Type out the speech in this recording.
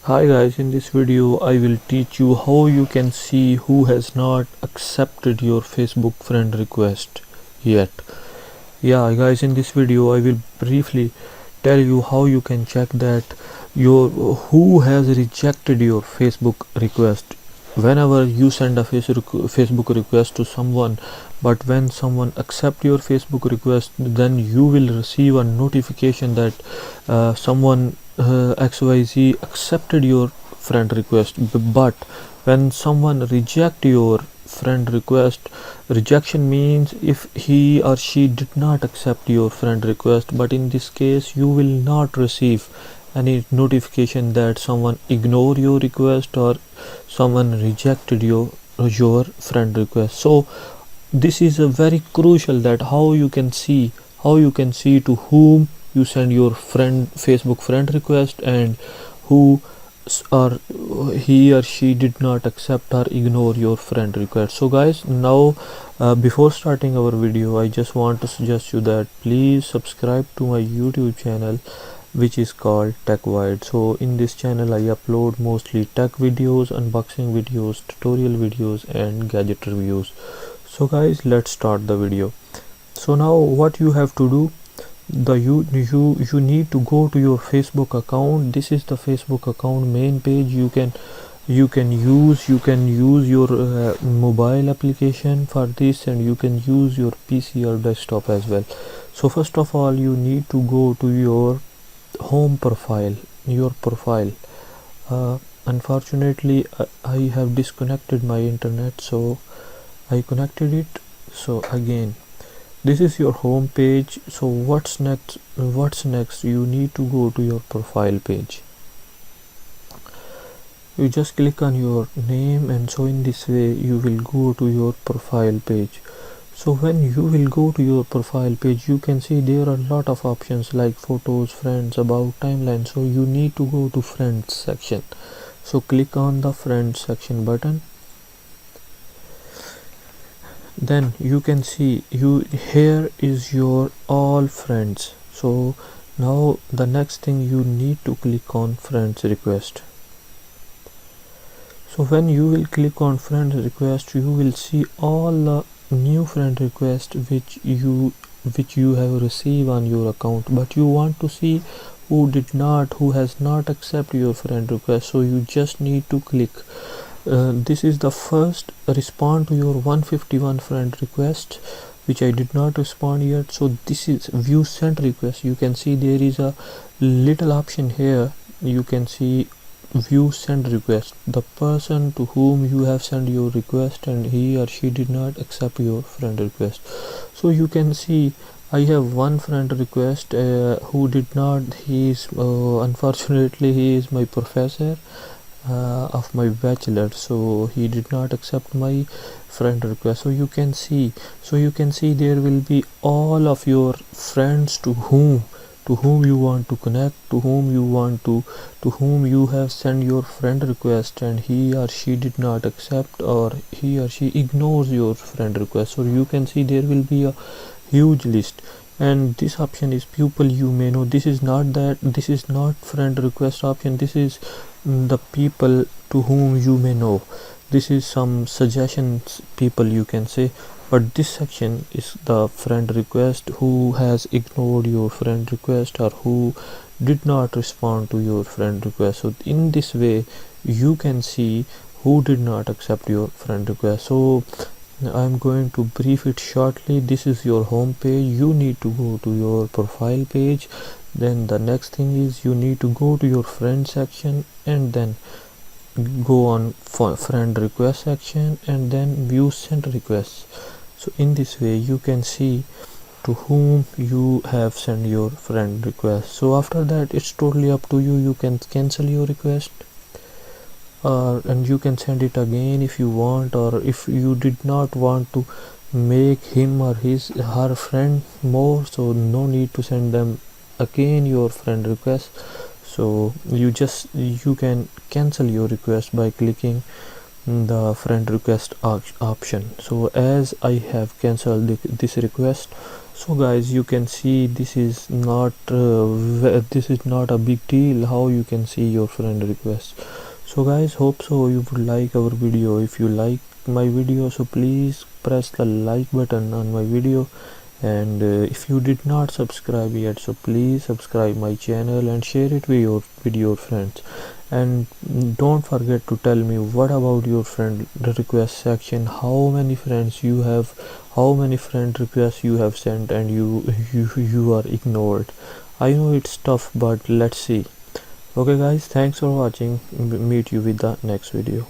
Hi guys, in this video I will teach you how you can see who has not accepted your Facebook friend request yet. Yeah guys, in this video I will briefly tell you how you can check that your who has rejected your Facebook request. Whenever you send a Facebook request to someone, but when someone accept your Facebook request, then you will receive a notification that someone XYZ accepted your friend request. But when someone reject your friend request, rejection means if he or she did not accept your friend request, but in this case you will not receive any notification that someone ignored your request or someone rejected your friend request. So this is a very crucial that how you can see to whom you send your friend Facebook friend request and who or he or she did not accept or ignore your friend request. So guys, now before starting our video, I just want to suggest you that please subscribe to my YouTube channel, which is called TechWide. So in this channel I upload mostly tech videos, unboxing videos, tutorial videos and gadget reviews. So guys, let's start the video. So now what you have to do, you need to go to your Facebook account. This is the Facebook account main page. You can use your mobile application for this, and you can use your PC or desktop as well. So first of all, you need to go to your home profile, unfortunately I have disconnected my internet, so I connected it. So again, this is your home page. So what's next, you need to go to your profile page. You just click on your name, and so in this way you will go to your profile page. So when you will go to your profile page, you can see there are a lot of options like photos, friends, about, timeline. So you need to go to friends section. So click on the friends section button. Then you can see here is your all friends. So now the next thing, you need to click on friends request. So when you will click on friend request, you will see all the new friend request which you have received on your account, but you want to see who has not accepted your friend request. So you just need to click this is the first respond to your 151 friend request, which I did not respond yet. So this is view sent request. You can see there is a little option here. You can see view send request, the person to whom you have sent your request and he or she did not accept your friend request. So you can see I have one friend request who did not. He is unfortunately he is my professor of my bachelor, so he did not accept my friend request. So you can see there will be all of your friends to whom you want to connect, to whom you have sent your friend request and he or she did not accept, or he or she ignores your friend request. So you can see there will be a huge list, and this option is people you may know. This is not friend request option. This is the people to whom you may know. This is some suggestions people, you can say. But this section is the friend request, who has ignored your friend request or who did not respond to your friend request. So in this way you can see who did not accept your friend request. So I'm going to brief it shortly. This is your home page. You need to go to your profile page. Then the next thing is you need to go to your friend section and then go on friend request section and then view sent requests. So in this way you can see to whom you have sent your friend request. So after that it's totally up to you. You can cancel your request and you can send it again if you want, or if you did not want to make him or her friend more, so no need to send them again your friend request. So you can cancel your request by clicking the friend request option. So as I have cancelled this request, So guys, you can see this is not a big deal how you can see your friend request. So guys, hope so you would like our video. If you like my video, so please press the like button on my video, and if you did not subscribe yet, so please subscribe my channel and share it with your friends. And don't forget to tell me what about your friend request section, how many friends you have, how many friend requests you have sent and you are ignored. I know it's tough, but let's see. Okay guys, thanks for watching. Meet you with the next video.